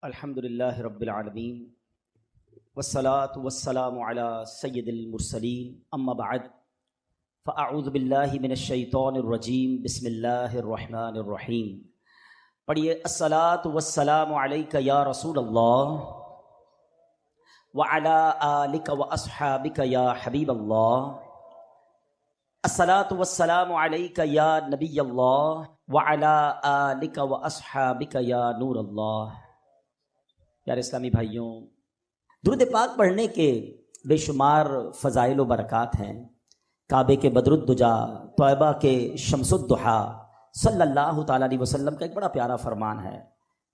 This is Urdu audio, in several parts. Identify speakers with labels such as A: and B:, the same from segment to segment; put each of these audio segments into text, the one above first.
A: الحمدللہ رب العالمین والصلاة والسلام علی سید المرسلین اما بعد فاعوذ باللہ من الشیطان الرجیم بسم اللہ الرحمن الرحیم. پڑھیے الصلاة والسلام علیک یا رسول اللہ وعلی آلک واصحابک یا حبیب اللہ. الصلاة والسلام علیک یا نبی اللہ وعلی آلک واصحابک یا نور اللہ. یار اسلامی بھائیوں، درود پاک پڑھنے کے بے شمار فضائل و برکات ہیں. کعبے کے بدر الدجا، طیبہ کے شمس الضحیٰ صلی اللہ تعالیٰ علیہ وسلم کا ایک بڑا پیارا فرمان ہے.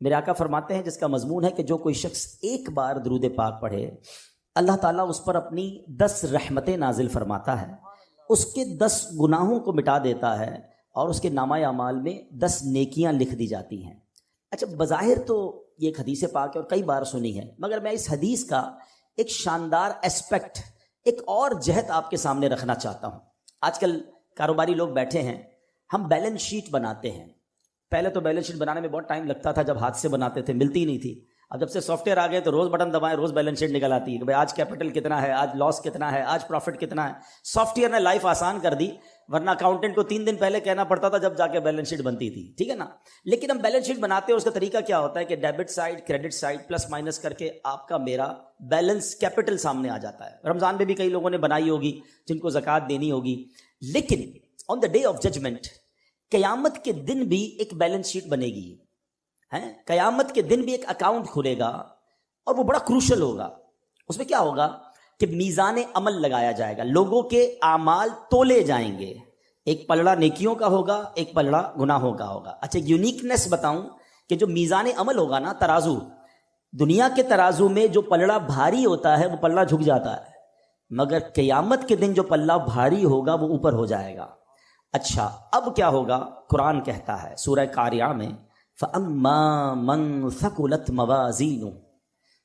A: میرے آقا فرماتے ہیں جس کا مضمون ہے کہ جو کوئی شخص ایک بار درود پاک پڑھے اللہ تعالیٰ اس پر اپنی 10 رحمتیں نازل فرماتا ہے، اس کے 10 گناہوں کو مٹا دیتا ہے اور اس کے نامہ اعمال میں 10 نیکیاں لکھ دی جاتی ہیں. اچھا، بظاہر تو یہ ایک حدیث پاک ہے اور کئی بار سنی ہے، مگر میں اس حدیث کا ایک شاندار اسپیکٹ، ایک اور جہت آپ کے سامنے رکھنا چاہتا ہوں. آج کل کاروباری لوگ بیٹھے ہیں، ہم بیلنس شیٹ بناتے ہیں. پہلے تو بیلنس شیٹ بنانے میں بہت ٹائم لگتا تھا، جب ہاتھ سے بناتے تھے ملتی نہیں تھی. اب جب سے سافٹ ویئر آ گئے تو روز بٹن دبائیں روز بیلنس شیٹ نکل آتی ہے کہ بھائی آج کیپٹل کتنا ہے، آج لاس کتنا ہے، آج پروفٹ کتنا ہے. سافٹ ویئر نے لائف آسان کر دی، ورنہ اکاؤنٹنٹ کو 3 دن پہلے کہنا پڑتا تھا جب جا کے بیلنس شیٹ بنتی تھی. ٹھیک ہے نا؟ لیکن ہم بیلنس شیٹ بناتے ہیں، اس کا طریقہ کیا ہوتا ہے کہ debit side, credit side, plus minus کر کے آپ کا میرا بیلنس کیپٹل سامنے آ جاتا ہے. رمضان میں بھی کئی لوگوں نے بنائی ہوگی جن کو زکوٰۃ دینی ہوگی. لیکن آن دا ڈے آف ججمنٹ، قیامت کے دن بھی ایک بیلنس شیٹ بنے گی. قیامت کے دن بھی ایک اکاؤنٹ کھلے گا اور وہ بڑا کروشل ہوگا. اس میں کیا ہوگا کہ میزان عمل لگایا جائے گا، لوگوں کے اعمال تولے جائیں گے. ایک پلڑا نیکیوں کا ہوگا، ایک پلڑا گناہوں کا ہوگا. اچھا، یونیکنیس بتاؤں کہ جو میزان عمل ہوگا نا، ترازو، دنیا کے ترازو میں جو پلڑا بھاری ہوتا ہے وہ پلڑا جھک جاتا ہے، مگر قیامت کے دن جو پلڑا بھاری ہوگا وہ اوپر ہو جائے گا. اچھا، اب کیا ہوگا؟ قرآن کہتا ہے سورہ قاریہ میں فَأَمَّا مَنْ ثَقُلَتْ مَوَازِينُهُ،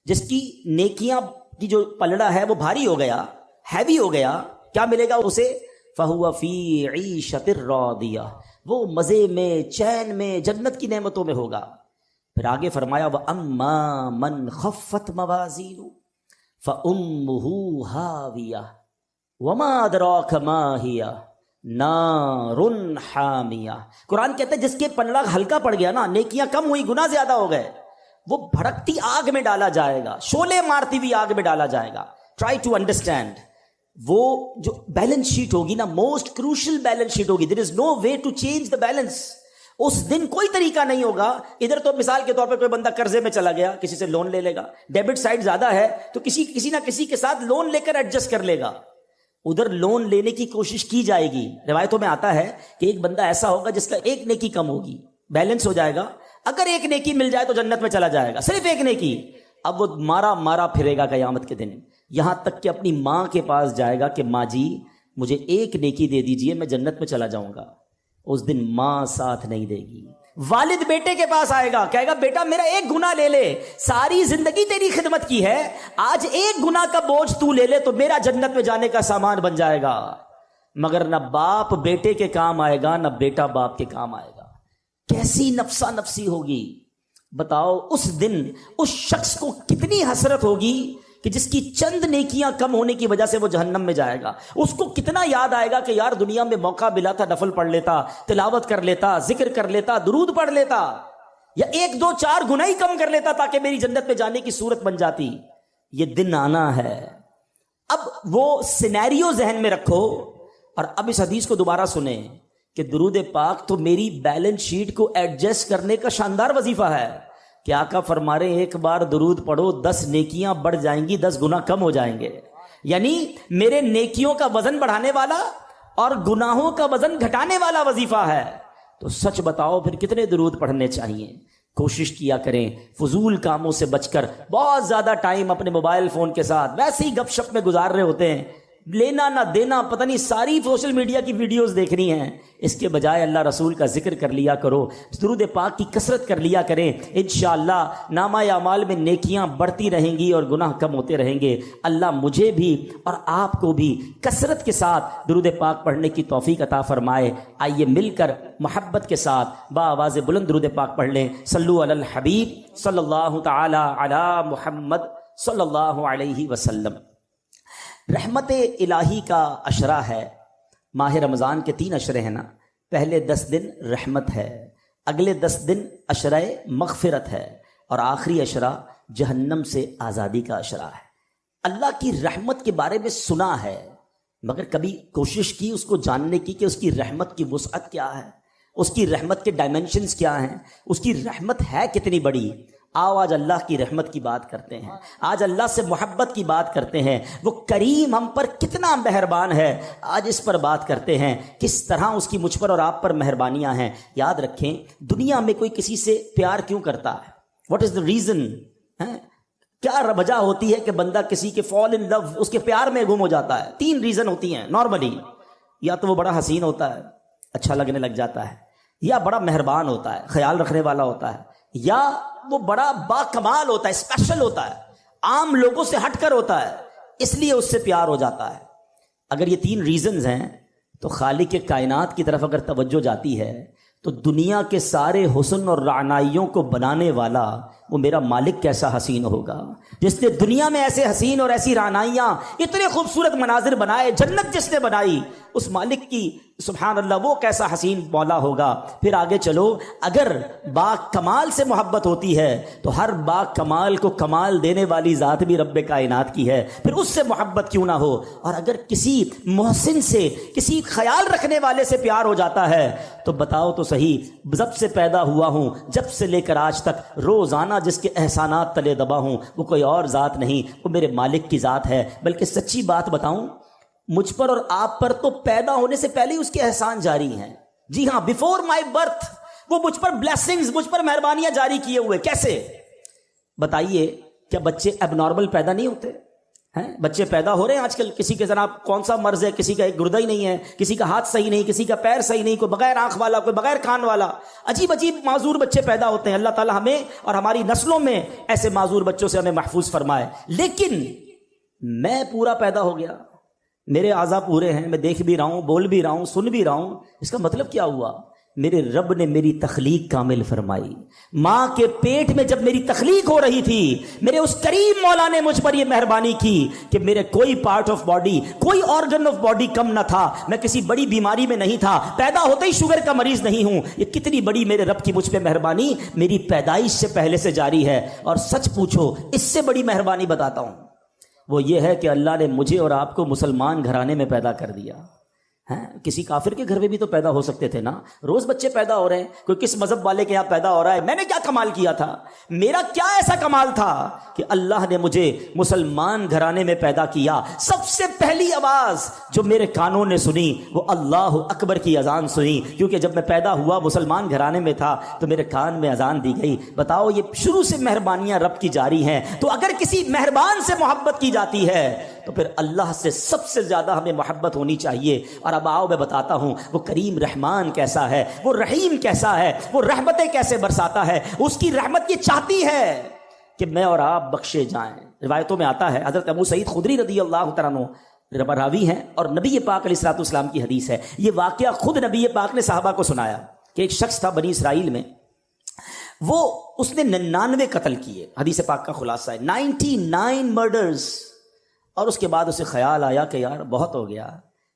A: جس کی نیکیاں کی جو پلڑا ہے وہ بھاری ہو گیا، ہیوی ہو گیا، کیا ملے گا اسے؟ فَهُوَ فِي عِيشَةٍ رَاضِيَةٍ، وہ مزے میں، چین میں، جنت کی نعمتوں میں ہوگا. پھر آگے فرمایا وَأَمَّا مَنْ خَفَّتْ مَوَازِينُهُ فَأُمُّهُ هَاوِيَةٌ وَمَا أَدْرَاكَ مَا هِيَ نَارٌ حَامِيَةٌ. قرآن کہتا ہے جس کے پلڑا ہلکا پڑ گیا نا، نیکیاں کم ہوئی، گناہ زیادہ ہو گئے، وہ بھڑکتی آگ میں ڈالا جائے گا، شعلے مارتی ہوئی آگ میں ڈالا جائے گا. ٹرائی ٹو انڈرسٹینڈ، وہ جو بیلنس شیٹ ہوگی نا، موسٹ کروشل بیلنس شیٹ ہوگی. There is no way to change the balance. اس دن کوئی طریقہ نہیں ہوگا. ادھر تو مثال کے طور پہ کوئی بندہ قرضے میں چلا گیا، کسی سے لون لے لے گا، ڈیبٹ سائڈ زیادہ ہے تو کسی نہ کسی کے ساتھ لون لے کر ایڈجسٹ کر لے گا. ادھر لون لینے کی کوشش کی جائے گی. روایتوں میں آتا ہے کہ ایک بندہ ایسا ہوگا جس کا ایک نیکی کم ہوگی، بیلنس ہو جائے گا. اگر ایک نیکی مل جائے تو جنت میں چلا جائے گا، صرف ایک نیکی. اب وہ مارا پھرے گا قیامت کے دن، یہاں تک کہ اپنی ماں کے پاس جائے گا کہ ماں جی مجھے ایک نیکی دے دیجئے، میں جنت میں چلا جاؤں گا. اس دن ماں ساتھ نہیں دے گی. والد بیٹے کے پاس آئے گا، کہے گا بیٹا میرا ایک گناہ لے لے، ساری زندگی تیری خدمت کی ہے، آج ایک گناہ کا بوجھ تو لے لے تو میرا جنت میں جانے کا سامان بن جائے گا. مگر نہ باپ بیٹے کے کام آئے گا، نہ بیٹا باپ کے کام آئے گا. کیسی نفسا نفسی ہوگی بتاؤ. اس دن اس شخص کو کتنی حسرت ہوگی کہ جس کی چند نیکیاں کم ہونے کی وجہ سے وہ جہنم میں جائے گا. اس کو کتنا یاد آئے گا کہ یار دنیا میں موقع ملا تھا، نفل پڑھ لیتا، تلاوت کر لیتا، ذکر کر لیتا، درود پڑھ لیتا، یا 1 2 4 گناہ ہی کم کر لیتا تاکہ میری جنت میں جانے کی صورت بن جاتی. یہ دن آنا ہے. اب وہ سینیریو ذہن میں رکھو اور اب اس حدیث کو دوبارہ سنیں کہ درود پاک تو میری بیلنس شیٹ کو ایڈجسٹ کرنے کا شاندار وظیفہ ہے. کہ آقا فرما رہے ایک بار درود پڑھو 10 نیکیاں بڑھ جائیں گی، 10 گناہ کم ہو جائیں گے. یعنی میرے نیکیوں کا وزن بڑھانے والا اور گناہوں کا وزن گھٹانے والا وظیفہ ہے. تو سچ بتاؤ پھر کتنے درود پڑھنے چاہیے؟ کوشش کیا کریں فضول کاموں سے بچ کر. بہت زیادہ ٹائم اپنے موبائل فون کے ساتھ ویسے ہی گپ شپ میں گزار رہے ہوتے ہیں، لینا نہ دینا، پتہ نہیں ساری سوشل میڈیا کی ویڈیوز دیکھنی ہیں، اس کے بجائے اللہ رسول کا ذکر کر لیا کرو، درود پاک کی کثرت کر لیا کریں، انشاءاللہ نامہ اعمال میں نیکیاں بڑھتی رہیں گی اور گناہ کم ہوتے رہیں گے۔ اللہ مجھے بھی اور آپ کو بھی کثرت کے ساتھ درود پاک پڑھنے کی توفیق عطا فرمائے۔ آئیے مل کر محبت کے ساتھ باآواز بلند درود پاک پڑھ لیں۔ صلو علی الحبیب صلی اللہ تعالی علی محمد صلی اللہ علیہ وسلم۔ رحمت الہی کا عشرہ ہے، ماہ رمضان کے 3 عشرے ہیں نا، پہلے 10 دن رحمت ہے، اگلے 10 دن عشرہ مغفرت ہے، اور آخری عشرہ جہنم سے آزادی کا عشرہ ہے۔ اللہ کی رحمت کے بارے میں سنا ہے، مگر کبھی کوشش کی اس کو جاننے کی کہ اس کی رحمت کی وسعت کیا ہے، اس کی رحمت کے ڈائمنشنز کیا ہیں، اس کی رحمت ہے کتنی بڑی۔ آؤ آج اللہ کی رحمت کی بات کرتے ہیں، آج اللہ سے محبت کی بات کرتے ہیں، وہ کریم ہم پر کتنا مہربان ہے، آج اس پر بات کرتے ہیں، کس طرح اس کی مجھ پر اور آپ پر مہربانیاں ہیں۔ یاد رکھیں، دنیا میں کوئی کسی سے پیار کیوں کرتا ہے؟ What is the reason? کیا وجہ ہوتی ہے کہ بندہ کسی کے فال ان لو، اس کے پیار میں گم ہو جاتا ہے؟ 3 ریزن ہوتی ہیں نارملی، یا تو وہ بڑا حسین ہوتا ہے، اچھا لگنے لگ جاتا ہے، یا بڑا مہربان ہوتا ہے، خیال رکھنے والا ہوتا ہے، یا وہ بڑا با کمال ہوتا ہے، اسپیشل ہوتا ہے، عام لوگوں سے ہٹ کر ہوتا ہے، اس لیے اس سے پیار ہو جاتا ہے۔ اگر یہ 3 ریزنز ہیں تو خالق کائنات کی طرف اگر توجہ جاتی ہے تو دنیا کے سارے حسن اور رعنائیوں کو بنانے والا وہ میرا مالک کیسا حسین ہوگا، جس نے دنیا میں ایسے حسین اور ایسی رعنائیاں، اتنے خوبصورت مناظر بنائے، جنت جس نے بنائی، اس مالک کی سبحان اللہ وہ کیسا حسین مولا ہوگا۔ پھر آگے چلو، اگر با کمال سے محبت ہوتی ہے تو ہر با کمال کو کمال دینے والی ذات بھی رب کائنات کی ہے، پھر اس سے محبت کیوں نہ ہو۔ اور اگر کسی محسن سے، کسی خیال رکھنے والے سے پیار ہو جاتا ہے تو بتاؤ تو صحیح، جب سے پیدا ہوا ہوں، جب سے لے کر آج تک روزانہ جس کے احسانات تلے دبا ہوں، وہ کوئی اور ذات نہیں، وہ میرے مالک کی ذات ہے۔ بلکہ سچی بات بتاؤں، مجھ پر اور آپ پر تو پیدا ہونے سے پہلے اس کے احسان جاری ہیں۔ جی ہاں، بیفور مائی برتھ وہ مجھ پر بلیسنگز، مجھ پر مہربانیاں جاری کیے ہوئے۔ کیسے؟ بتائیے، کیا بچے اب نارمل پیدا نہیں ہوتے ہیں؟ بچے پیدا ہو رہے ہیں آج کل، کسی کے جناب کون سا مرض ہے، کسی کا ایک گردہ ہی نہیں ہے، کسی کا ہاتھ صحیح نہیں، کسی کا پیر صحیح نہیں، کوئی بغیر آنکھ والا، کوئی بغیر کان والا، عجیب عجیب معذور بچے پیدا ہوتے ہیں۔ اللہ تعالیٰ ہمیں اور ہماری نسلوں میں ایسے معذور بچوں سے ہمیں محفوظ فرمائے۔ لیکن میں پورا پیدا ہو گیا، میرے اعضاء پورے ہیں، میں دیکھ بھی رہا ہوں، بول بھی رہا ہوں، سن بھی رہا ہوں۔ اس کا مطلب کیا ہوا؟ میرے رب نے میری تخلیق کامل فرمائی۔ ماں کے پیٹ میں جب میری تخلیق ہو رہی تھی، میرے اس کریم مولا نے مجھ پر یہ مہربانی کی کہ میرے کوئی پارٹ آف باڈی، کوئی آرگن آف باڈی کم نہ تھا، میں کسی بڑی بیماری میں نہیں تھا، پیدا ہوتے ہی شوگر کا مریض نہیں ہوں۔ یہ کتنی بڑی میرے رب کی مجھ پہ مہربانی میری پیدائش سے پہلے سے جاری ہے۔ اور سچ پوچھو، اس سے بڑی مہربانی بتاتا ہوں، وہ یہ ہے کہ اللہ نے مجھے اور آپ کو مسلمان گھرانے میں پیدا کر دیا۔ کسی کافر کے گھر میں بھی تو پیدا ہو سکتے تھے نا، روز بچے پیدا ہو رہے ہیں، کوئی کس مذہب والے کے یہاں پیدا ہو رہا ہے۔ میں نے کیا کمال کیا تھا؟ میرا کیا ایسا کمال تھا کہ اللہ نے مجھے مسلمان گھرانے میں پیدا کیا؟ سب سے پہلی آواز جو میرے کانوں نے سنی وہ اللہ اکبر کی اذان سنی، کیونکہ جب میں پیدا ہوا مسلمان گھرانے میں تھا تو میرے کان میں اذان دی گئی۔ بتاؤ، یہ شروع سے مہربانیاں رب کی جاری ہیں۔ تو اگر کسی مہربان سے محبت کی جاتی ہے تو پھر اللہ سے سب سے زیادہ ہمیں محبت ہونی چاہیے۔ اور اب آؤ میں بتاتا ہوں وہ کریم رحمان کیسا ہے، وہ رحیم کیسا ہے، وہ رحمتیں کیسے برساتا ہے۔ اس کی رحمت یہ چاہتی ہے کہ میں اور آپ بخشے جائیں۔ روایتوں میں آتا ہے، حضرت ابو سعید خدری رضی اللہ تعالیٰ عنہ راوی ہیں اور نبی پاک علیہ الصلوۃ والسلام کی حدیث ہے۔ یہ واقعہ خود نبی پاک نے صحابہ کو سنایا کہ ایک شخص تھا بنی اسرائیل میں، اس نے 99 قتل کیے۔ حدیث پاک کا خلاصہ ہے 99 مرڈرز۔ اور اس کے بعد اسے خیال آیا کہ یار بہت ہو گیا،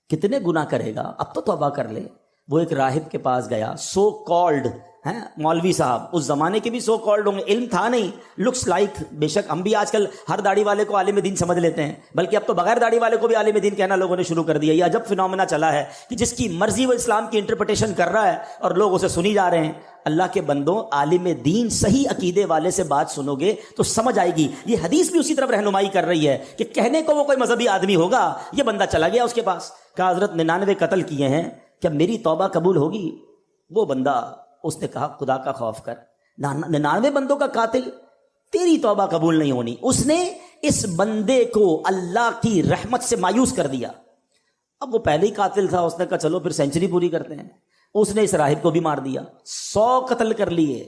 A: کتنے گناہ کرے گا، اب تو توبہ کر لے۔ وہ ایک راہب کے پاس گیا، سو کالڈ ہیں مولوی صاحب، اس زمانے کے بھی سو کالڈ ہوں گے، علم تھا نہیں، لکس لائک، بے شک ہم بھی آج کل ہر داڑھی والے کو عالم دین سمجھ لیتے ہیں، بلکہ اب تو بغیر داڑھی والے کو بھی عالم دین کہنا لوگوں نے شروع کر دیا۔ یہ عجب فنومنا چلا ہے کہ جس کی مرضی وہ اسلام کی انٹرپریٹیشن کر رہا ہے اور لوگ اسے سنی جا رہے ہیں۔ اللہ کے بندوں، عالم دین صحیح عقیدے والے سے بات سنو گے تو سمجھ آئے گی۔ یہ حدیث بھی اسی طرف رہنمائی کر رہی ہے کہ کہنے کو وہ کوئی مذہبی آدمی ہوگا، یہ بندہ چلا گیا اس کے پاس، کہا حضرت 99 قتل کیے ہیں، کیا میری توبہ قبول ہوگی؟ وہ بندہ، اس نے کہا خدا کا خوف کر، 99 بندوں کا قاتل، تیری توبہ قبول نہیں ہونی۔ اس نے اس بندے کو اللہ کی رحمت سے مایوس کر دیا. اب وہ پہلے ہی قاتل تھا, اس نے کہا چلو پھر سینچری پوری کرتے ہیں. اس نے اس راہب کو بھی مار دیا, 100 قتل کر لیے.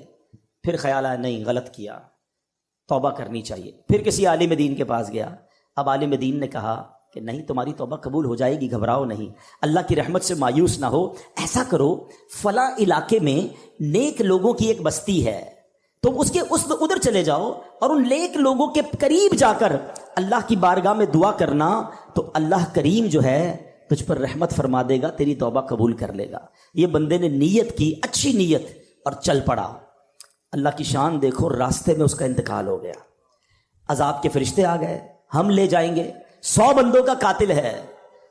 A: پھر خیال آیا نہیں غلط کیا, توبہ کرنی چاہیے. پھر کسی عالم دین کے پاس گیا. اب عالم دین نے کہا کہ نہیں تمہاری توبہ قبول ہو جائے گی, گھبراؤ نہیں, اللہ کی رحمت سے مایوس نہ ہو. ایسا کرو فلاں علاقے میں نیک لوگوں کی ایک بستی ہے, تو اس ادھر چلے جاؤ اور ان نیک لوگوں کے قریب جا کر اللہ کی بارگاہ میں دعا کرنا, تو اللہ کریم جو ہے تجھ پر رحمت فرما دے گا, تیری توبہ قبول کر لے گا. یہ بندے نے نیت کی, اچھی نیت, اور چل پڑا. اللہ کی شان دیکھو, راستے میں اس کا انتقال ہو گیا. عذاب کے فرشتے آ گئے, ہم لے جائیں گے, 100 بندوں کا قاتل ہے.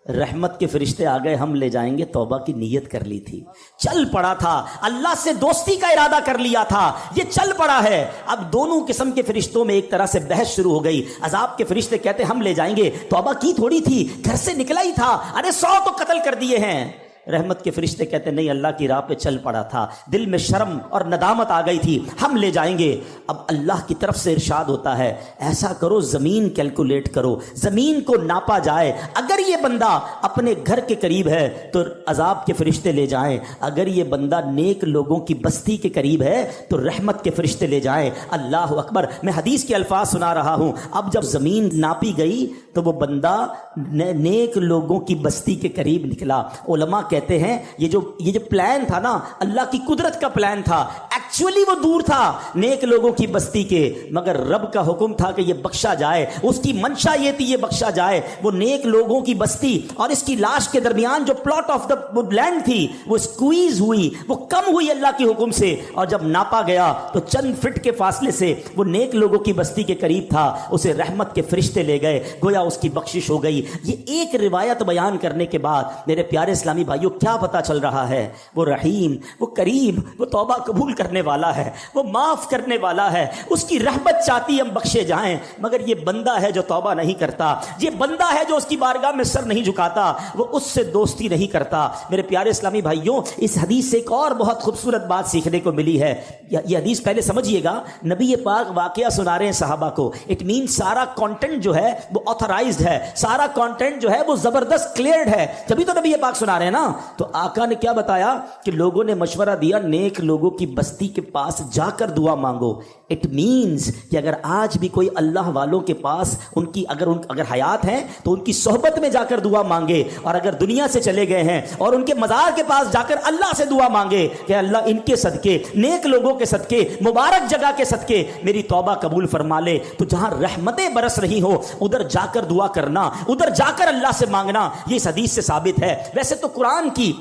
A: رحمت کے فرشتے آ گئے, ہم لے جائیں گے, توبہ کی نیت کر لی تھی, چل پڑا تھا, اللہ سے دوستی کا ارادہ کر لیا تھا, یہ چل پڑا ہے. اب دونوں قسم کے فرشتوں میں ایک طرح سے بحث شروع ہو گئی. عذاب کے فرشتے کہتے ہم لے جائیں گے, توبہ کی تھوڑی تھی, گھر سے نکلا ہی تھا, ارے 100 تو قتل کر دیے ہیں. رحمت کے فرشتے کہتے نہیں, اللہ کی راہ پہ چل پڑا تھا, دل میں شرم اور ندامت آ گئی تھی, ہم لے جائیں گے. اب اللہ کی طرف سے ارشاد ہوتا ہے ایسا کرو زمین کیلکولیٹ کرو, زمین کو ناپا جائے, اگر یہ بندہ اپنے گھر کے قریب ہے تو عذاب کے فرشتے لے جائیں, اگر یہ بندہ نیک لوگوں کی بستی کے قریب ہے تو رحمت کے فرشتے لے جائیں. اللہ اکبر. میں حدیث کے الفاظ سنا رہا ہوں. اب جب زمین ناپی گئی تو وہ بندہ نیک لوگوں کی بستی کے قریب نکلا. علماء کہتے ہیں یہ جو پلان تھا نا, اللہ کی قدرت کا پلان تھا, ایکچولی وہ دور تھا نیک لوگوں کی بستی کے, مگر رب کا حکم تھا کہ یہ بخشا جائے, اس کی منشا یہ تھی یہ بخشا جائے. وہ نیک لوگوں کی بستی اور اس کی لاش کے درمیان جو پلاٹ آف دا لینڈ تھی وہ اسکویز ہوئی, وہ کم ہوئی اللہ کے حکم سے, اور جب ناپا گیا تو چند فٹ کے فاصلے سے وہ نیک لوگوں کی بستی کے قریب تھا. اسے رحمت کے فرشتے لے گئے, گویا اس کی بخشش ہو گئی. یہ ایک روایت بیان کرنے کے بعد میرے پیارے اسلامی بھائیوں کیا پتا چل رہا ہے؟ وہ رحیم, وہ کریم, وہ توبہ قبول کرنے والا ہے, وہ معاف کرنے والا ہے. اس کی رحمت چاہتی ہم بخشے جائیں, مگر یہ بندہ ہے جو توبہ نہیں کرتا, یہ بندہ ہے جو اس کی بارگاہ میں سر نہیں جھکاتا, وہ اس سے دوستی نہیں کرتا. میرے پیارے اسلامی بھائیوں, اس حدیث سے ایک اور بہت خوبصورت بات سیکھنے کو ملی ہے. یہ حدیث پہلے سمجھیے گا, نبی پاک واقعہ سنا رہے ہیں صحابہ کو. اٹ مین سارا کانٹینٹ جو ہے وہ آتھرائزڈ ہے, سارا کانٹینٹ جو ہے وہ زبردست کلیئرڈ ہے, تبھی تو نبی پاک سنا رہے ہیں نا. تو آقا نے کیا بتایا کہ لوگوں نے مشورہ دیا نیک لوگوں کی بستی کے پاس جا کر دعا مانگو. اٹ مینز کہ اگر آج بھی کوئی اللہ والوں کے پاس اگر حیات ہیں تو ان کی صحبت میں جا کر دعا مانگے, اور اگر دنیا سے چلے گئے ہیں اور ان کے مزار کے پاس جا کر اللہ سے دعا مانگے کہ اللہ ان کے صدقے, نیک لوگوں کے صدقے, مبارک جگہ کے صدقے میری توبہ قبول فرما لے. تو جہاں رحمتیں برس رہی ہوں ادھر جا کر دعا کرنا, ادھر جا کر اللہ سے مانگنا, یہ اس حدیث سے ثابت ہے. ویسے تو قرآن کی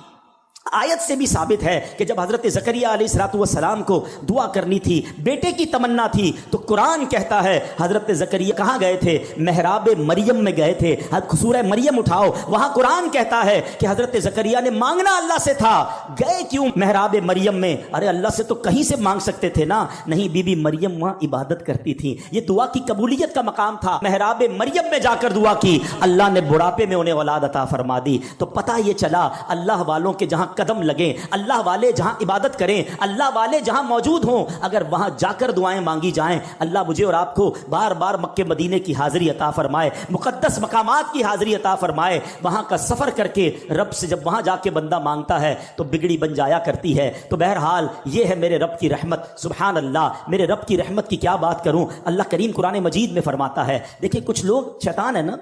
A: آیت سے بھی ثابت ہے کہ جب حضرت زکریا علیہ السلام کو دعا کرنی تھی, بیٹے کی تمنا تھی, تو قرآن کہتا ہے حضرت زکریا کہاں گئے تھے؟ محراب مریم میں گئے تھے. سورہ مریم اٹھاؤ, وہاں قرآن کہتا ہے کہ حضرت زکریا نے مانگنا اللہ سے تھا. گئے کیوں محراب مریم میں؟ ارے اللہ سے تو کہیں سے مانگ سکتے تھے نا. نہیں, بی بی مریم وہاں عبادت کرتی تھی, یہ دعا کی قبولیت کا مقام تھا. محراب مریم میں جا کر دعا کی, اللہ نے بڑھاپے میں انہیں اولاد عطا فرما دی. تو پتہ یہ چلا اللہ والوں کے جہاں قدم لگیں, اللہ والے جہاں عبادت کریں, اللہ والے جہاں موجود ہوں, اگر وہاں جا کر دعائیں مانگی جائیں, اللہ مجھے اور آپ کو بار بار مکے مدینے کی حاضری عطا فرمائے, مقدس مقامات کی حاضری عطا فرمائے. وہاں کا سفر کر کے رب سے جب وہاں جا کے بندہ مانگتا ہے تو بگڑی بن جایا کرتی ہے. تو بہرحال یہ ہے میرے رب کی رحمت. سبحان اللہ, میرے رب کی رحمت کی کیا بات کروں. اللہ کریم قرآن مجید میں فرماتا ہے, دیکھیں کچھ لوگ, شیطان ہے نا,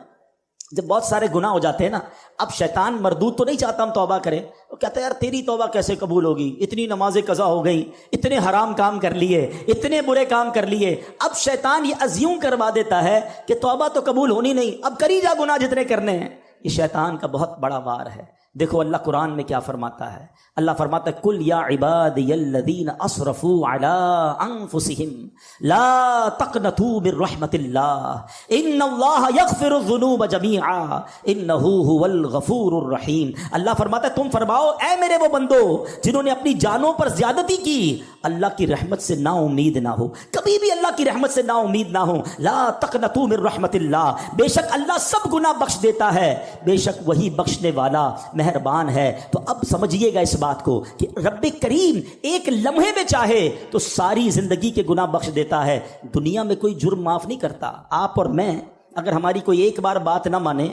A: جب بہت سارے گناہ ہو جاتے ہیں نا, اب شیطان مردود تو نہیں چاہتا ہم توبہ کریں, وہ کہتا ہے یار تیری توبہ کیسے قبول ہوگی, اتنی نمازیں قضا ہو گئی, اتنے حرام کام کر لیے, اتنے برے کام کر لیے. اب شیطان یہ ازیوم کروا دیتا ہے کہ توبہ تو قبول ہونی نہیں, اب کری جا گناہ جتنے کرنے ہیں. یہ شیطان کا بہت بڑا وار ہے. دیکھو اللہ قرآن میں کیا فرماتا ہے. اللہ فرماتا ہے کل یا عبادی الذین اسرفوا علی انفسہم لا تقنطوا من رحمت اللہ ان اللہ یغفر الذنوب جمیعا انہ هو الغفور الرحیم. اللہ فرماتا ہے تم فرماؤ اے میرے وہ بندو جنہوں نے اپنی جانوں پر زیادتی کی, اللہ کی رحمت سے نا امید نہ ہو, کبھی بھی اللہ کی رحمت سے نا امید نہ ہو. لا تقنطوا من رحمت اللہ, بے شک اللہ سب گناہ بخش دیتا ہے, بے شک وہی بخشنے والا مہربان ہے. تو اب سمجھیے گا اس بات کو کہ رب کریم ایک لمحے میں چاہے تو ساری زندگی کے گناہ بخش دیتا ہے. دنیا میں کوئی جرم معاف نہیں کرتا. آپ اور میں اگر ہماری کوئی ایک بار بات نہ مانے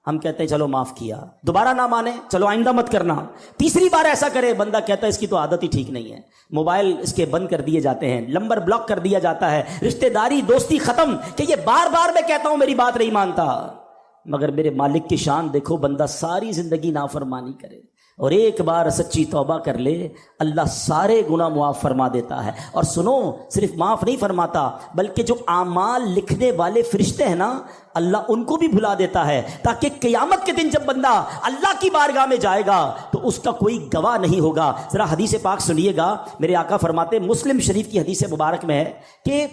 A: ہم کہتے ہیں چلو معاف کیا، دوبارہ نہ مانے چلو آئندہ مت کرنا، تیسری بار ایسا کرے بندہ کہتا ہے اس کی تو عادت ہی ٹھیک نہیں ہے، موبائل اس کے بند کر دیے جاتے ہیں، نمبر بلاک کر دیا جاتا ہے، رشتہ داری دوستی ختم کہ یہ بار بار میں کہتا ہوں میری بات نہیں مانتا۔ مگر میرے مالک کی شان دیکھو، بندہ ساری زندگی نافرمانی کرے اور ایک بار سچی توبہ کر لے، اللہ سارے گناہ معاف فرما دیتا ہے۔ اور سنو، صرف معاف نہیں فرماتا بلکہ جو اعمال لکھنے والے فرشتے ہیں نا، اللہ ان کو بھی بھلا دیتا ہے، تاکہ قیامت کے دن جب بندہ اللہ کی بارگاہ میں جائے گا تو اس کا کوئی گواہ نہیں ہوگا۔ ذرا حدیث پاک سنیے گا، میرے آقا فرماتے، مسلم شریف کی حدیث مبارک میں ہے کہ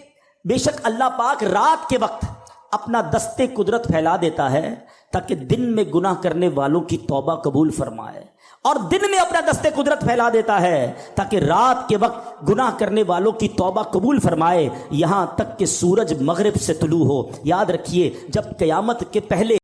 A: بے شک اللہ پاک رات کے وقت اپنا دست قدرت پھیلا دیتا ہے تاکہ دن میں گناہ کرنے والوں کی توبہ قبول فرمائے، اور دن میں اپنا دست قدرت پھیلا دیتا ہے تاکہ رات کے وقت گناہ کرنے والوں کی توبہ قبول فرمائے، یہاں تک کہ سورج مغرب سے طلوع ہو۔ یاد رکھیے، جب قیامت کے پہلے